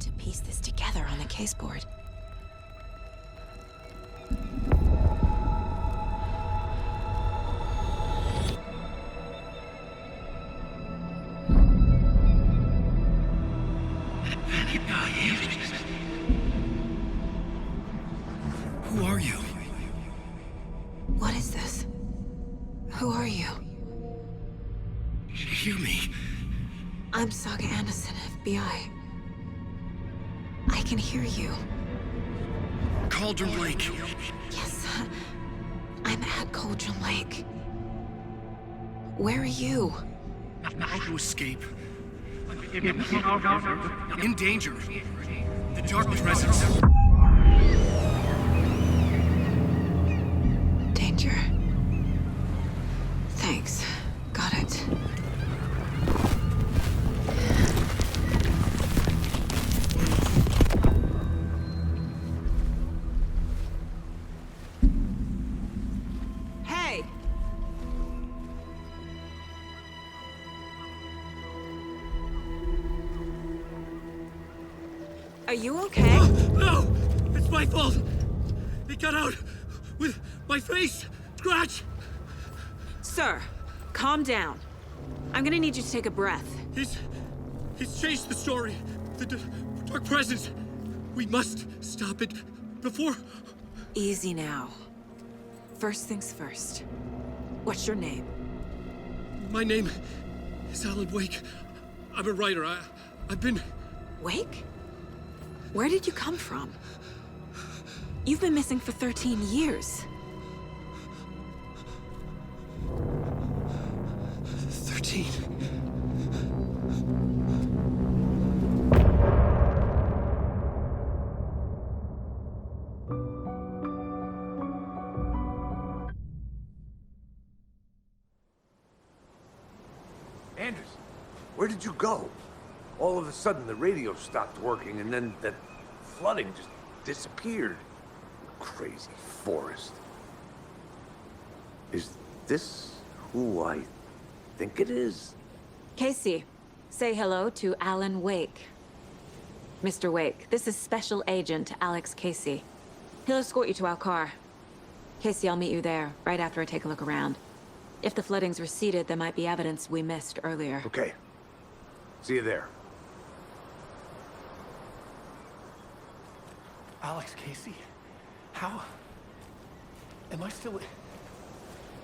to piece this together on the caseboard. Who are you? What is this? Who are you? Hear me. I'm Saga Anderson, FBI. I can hear you. Cauldron Lake. Yes, I'm at Cauldron Lake. Where are you? How to escape. In danger. The Dark Presence. Danger. Thanks. Got it. Hey! Are you okay? No! It's my fault! It got out with my face! Scratch! Sir, calm down. I'm gonna need you to take a breath. He's changed the story. The Dark Presence. We must stop it before... Easy now. First things first. What's your name? My name is Alan Wake. I'm a writer. I've been... Wake? Where did you come from? You've been missing for 13 years. 13. Anders, where did you go? All of a sudden the radio stopped working and then that flooding just disappeared. Crazy forest. Is this who I think it is? Casey, say hello to Alan Wake. Mr. Wake, this is Special Agent Alex Casey. He'll escort you to our car. Casey, I'll meet you there, right after I take a look around. If the flooding's receded, there might be evidence we missed earlier. Okay. See you there. Alex Casey? How? Am I still...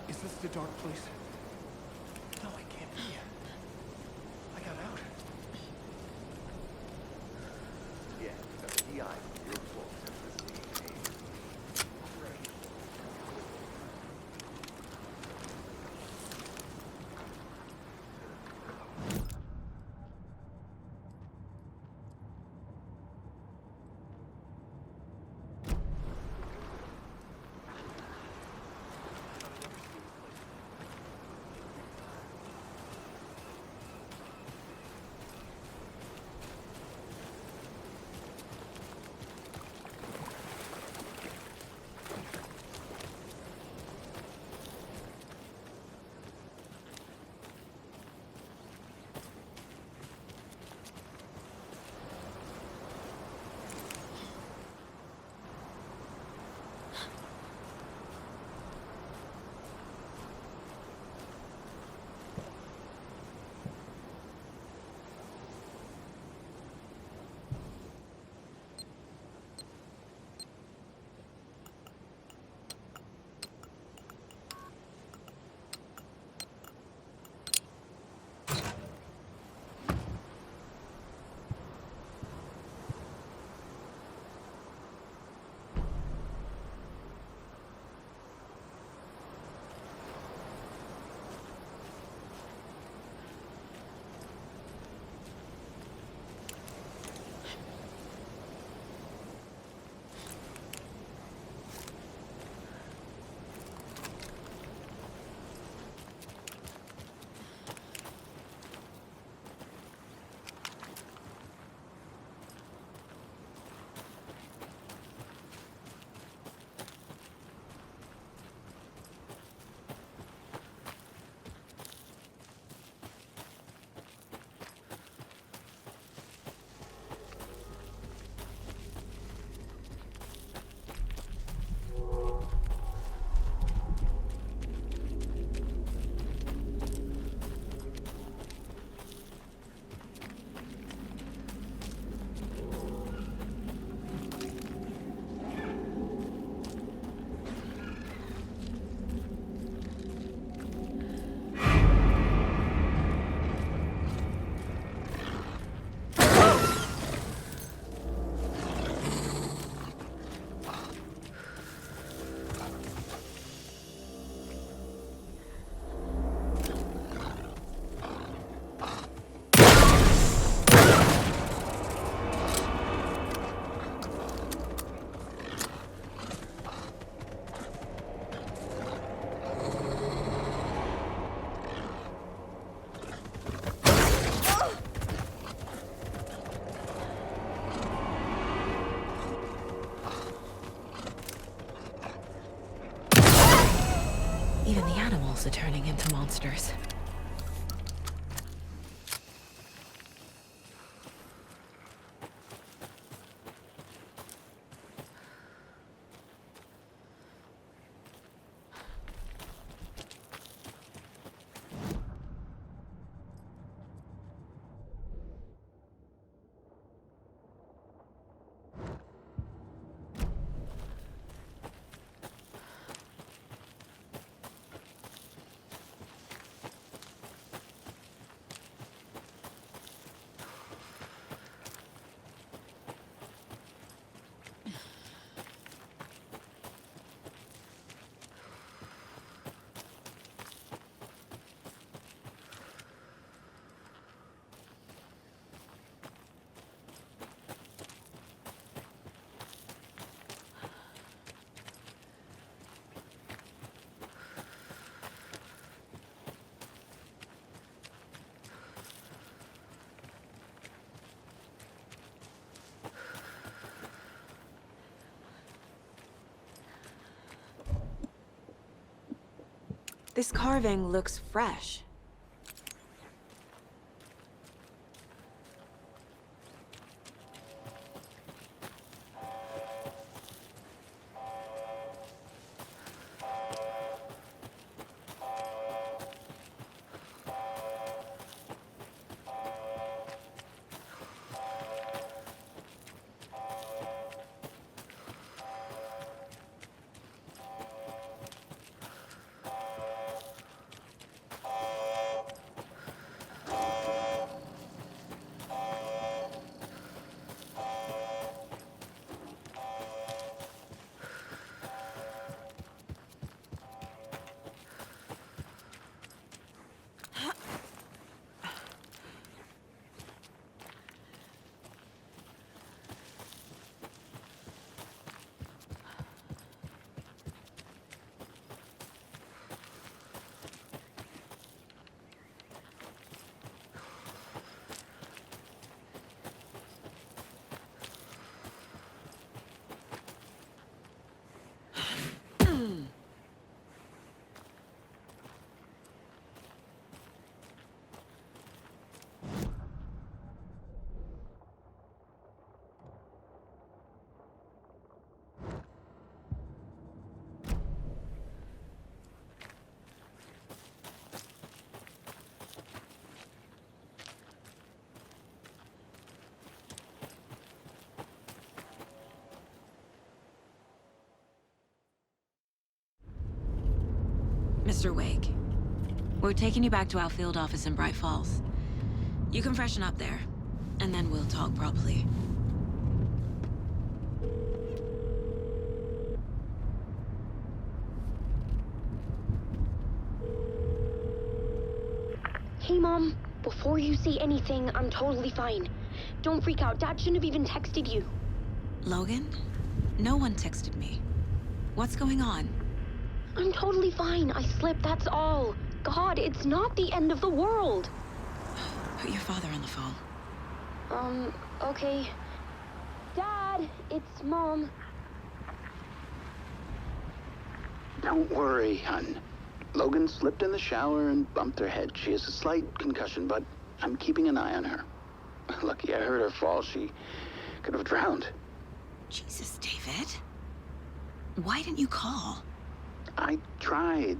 Is this the dark place? No, I can't be. I got out. Yeah, the PI. Your fault. also turning into monsters. This carving looks fresh. Mr. Wake, we're taking you back to our field office in Bright Falls. You can freshen up there, and then we'll talk properly. Hey, Mom. Before you say anything, I'm totally fine. Don't freak out. Dad shouldn't have even texted you. Logan? No one texted me. What's going on? I'm totally fine. I slipped, that's all. God, it's not the end of the world. Put your father on the phone. Okay. Dad, it's Mom. Don't worry, hon. Logan slipped in the shower and bumped her head. She has a slight concussion, but I'm keeping an eye on her. Lucky I heard her fall. She could have drowned. Jesus, David. Why didn't you call? I tried.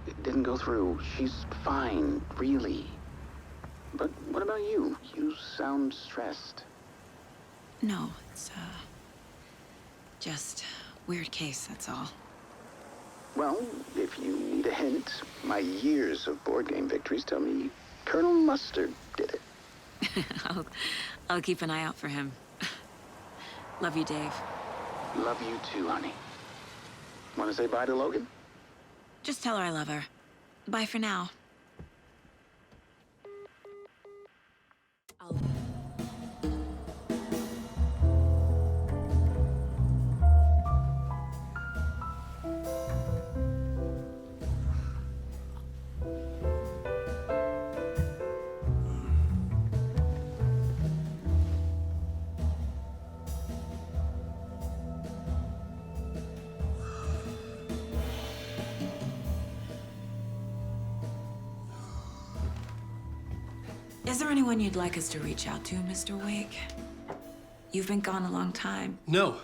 It didn't go through. She's fine, really. But what about you? You sound stressed. No, it's, just weird case, that's all. Well, if you need a hint, my years of board game victories tell me Colonel Mustard did it. I'll keep an eye out for him. Love you, Dave. Love you too, honey. Want to say bye to Logan? Just tell her I love her. Bye for now. Is there anyone you'd like us to reach out to, Mr. Wake? You've been gone a long time. No.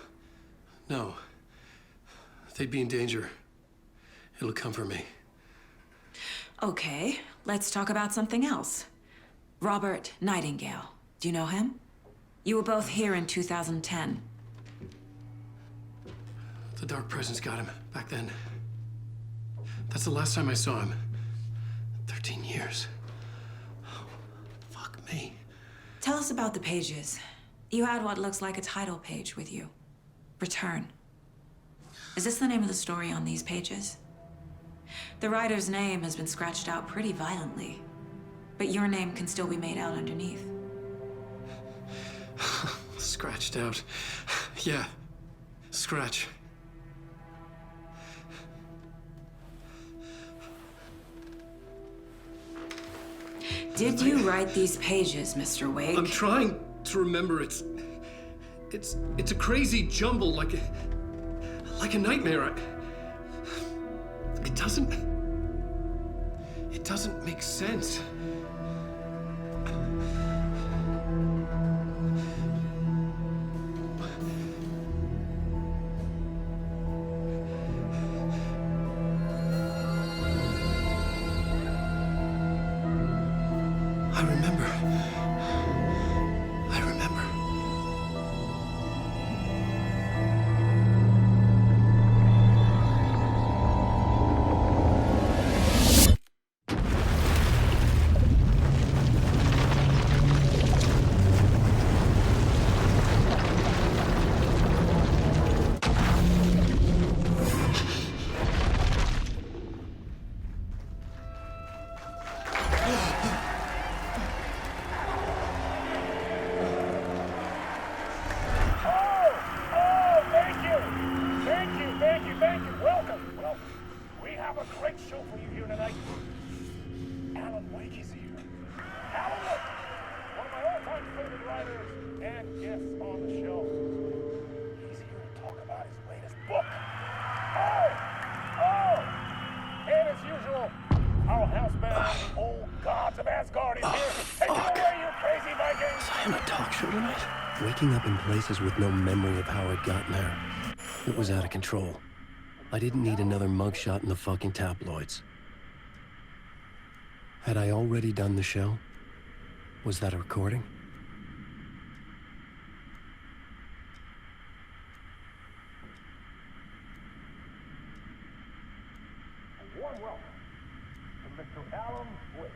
No. They'd be in danger. It'll come for me. Okay, let's talk about something else. Robert Nightingale. Do you know him? You were both here in 2010. The Dark Presence got him back then. That's the last time I saw him. 13 years. Oh, fuck me. Tell us about the pages. You had what looks like a title page with you. Return. Is this the name of the story on these pages? The writer's name has been scratched out pretty violently, but your name can still be made out underneath. Scratched out. Yeah. Scratch. Did you write these pages, Mr. Wake? I'm trying to remember. It's a crazy jumble, like a nightmare. It doesn't make sense. I remember. Thank you. Welcome. Well, we have a great show for you here tonight. Alan Wake is here. Alan Wake, one of my all-time favorite writers and guests on the show. He's here to talk about his latest book. And as usual, our housebound old gods of Asgard is here. Take it away, you crazy Vikings! Was I on a talk show tonight? Waking up in places with no memory of how I'd gotten there. It was out of control. I didn't need another mugshot in the fucking tabloids. Had I already done the show? Was that a recording? A warm welcome to Mr. Alan Wake.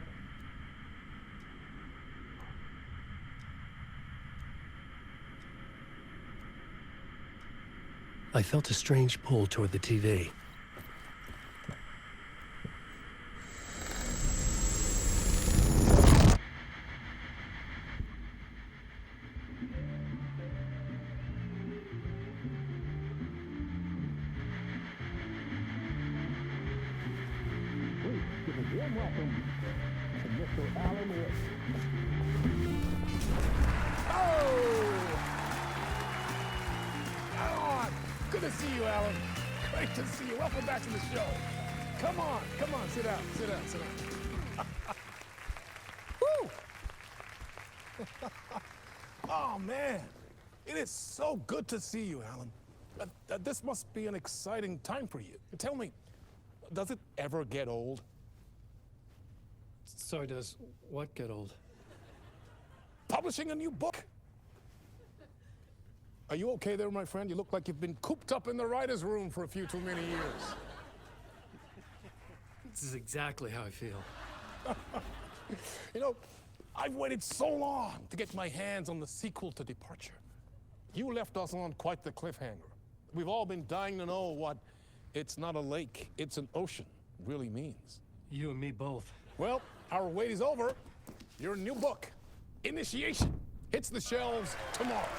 I felt a strange pull toward the TV. Give a warm welcome to Mr. Alan Wake. Good to see you, Alan. Great to see you. Welcome back to the show. Come on, sit down. Woo! Oh, man. It is so good to see you, Alan. This must be an exciting time for you. Tell me, does it ever get old? Sorry, does what get old? Publishing a new book. Are you okay there, my friend? You look like you've been cooped up in the writer's room for a few too many years. This is exactly how I feel. You know, I've waited so long to get my hands on the sequel to Departure. You left us on quite the cliffhanger. We've all been dying to know what "it's not a lake, it's an ocean" really means. You and me both. Well, our wait is over. Your new book, Initiation, hits the shelves tomorrow.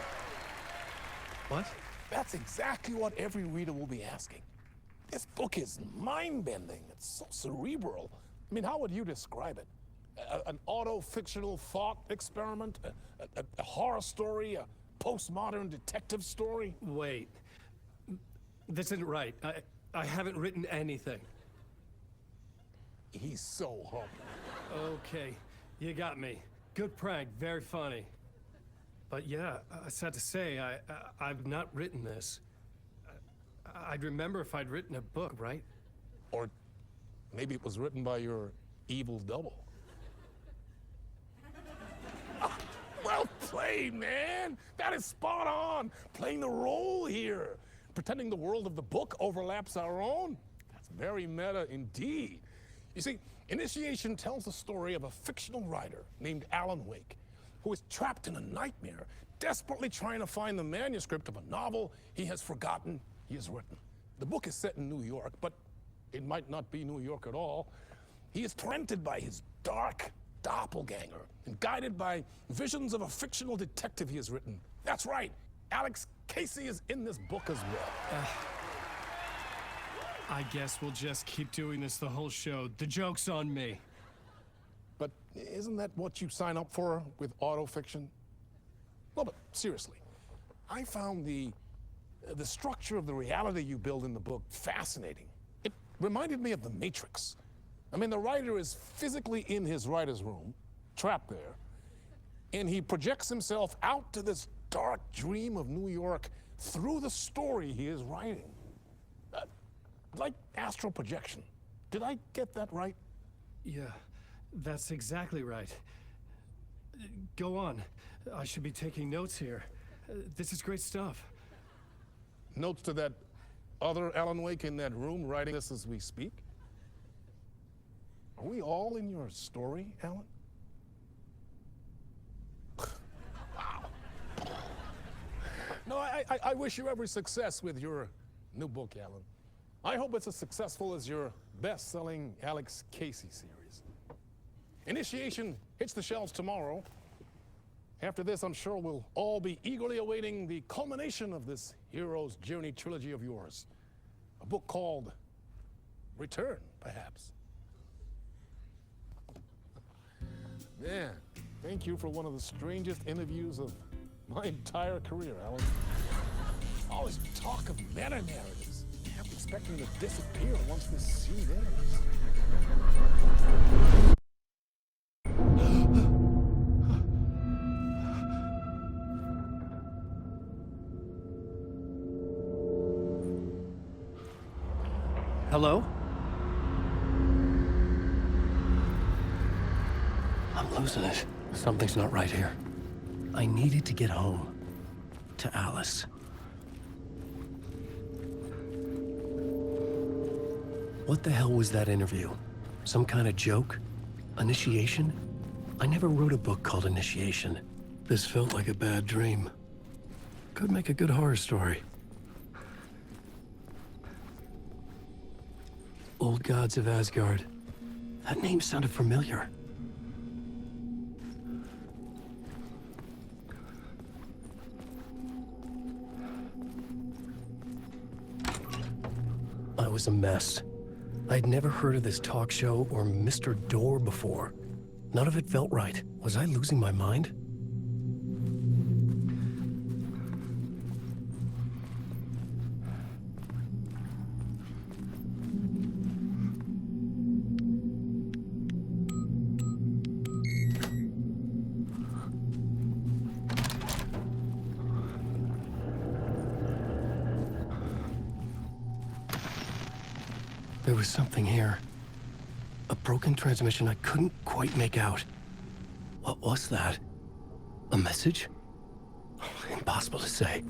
What? That's exactly what every reader will be asking. This book is mind-bending. It's so cerebral. I mean, how would you describe it? An auto-fictional thought experiment? A horror story? A postmodern detective story? Wait. This isn't right. I haven't written anything. He's so humble. Okay, you got me. Good prank, very funny. But yeah, sad to say, I've not written this. I'd remember if I'd written a book, right? Or maybe it was written by your evil double. Well played, man! That is spot on! Playing the role here. Pretending the world of the book overlaps our own. That's very meta indeed. You see, Initiation tells the story of a fictional writer named Alan Wake, who is trapped in a nightmare, desperately trying to find the manuscript of a novel he has forgotten he has written. The book is set in New York, but it might not be New York at all. He is tormented by his dark doppelganger and guided by visions of a fictional detective he has written. That's right, Alex Casey is in this book as well. I guess we'll just keep doing this the whole show. The joke's on me. But isn't that what you sign up for with autofiction? Well, but seriously, I found the structure of the reality you build in the book fascinating. It reminded me of The Matrix. I mean, the writer is physically in his writer's room, trapped there, and he projects himself out to this dark dream of New York through the story he is writing. Like astral projection. Did I get that right? Yeah, that's exactly right. Go on. I should be taking notes here. This is great stuff. Notes to that other Alan Wake in that room writing this as we speak? Are we all in your story, Alan? Wow. No, I wish you every success with your new book, Alan. I hope it's as successful as your best-selling Alex Casey series. Initiation hits the shelves tomorrow. After this, I'm sure we'll all be eagerly awaiting the culmination of this hero's journey trilogy of yours. A book called Return, perhaps. Man, thank you for one of the strangest interviews of my entire career, Alan. All this talk of meta-narratives. I'm expecting to disappear once this scene ends. Hello? I'm losing it. Something's not right here. I needed to get home. To Alice. What the hell was that interview? Some kind of joke? Initiation? I never wrote a book called Initiation. This felt like a bad dream. Could make a good horror story. Old Gods of Asgard. That name sounded familiar. I was a mess. I'd never heard of this talk show or Mr. Door before. None of it felt right. Was I losing my mind? There was something here. A broken transmission I couldn't quite make out. What was that? A message? Impossible to say.